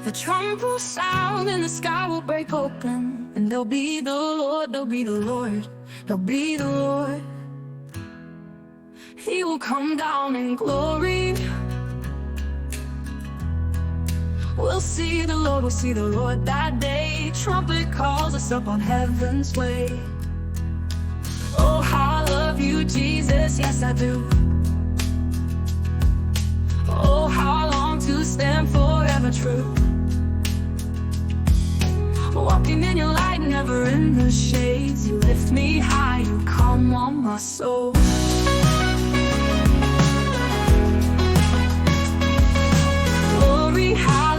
The trumpet will sound and the sky will break open, and there'll be the Lord, there'll be the Lord, there'll be the Lord. He will come down in glory. We'll see the Lord, we'll see the Lord that day. Trumpet calls us up on heaven's way. Oh, how I love you, Jesus, yes I do. Oh, how I long to stand forever true. Walking in your light, never in the shades. You lift me high, you calm on my soul. Glory, how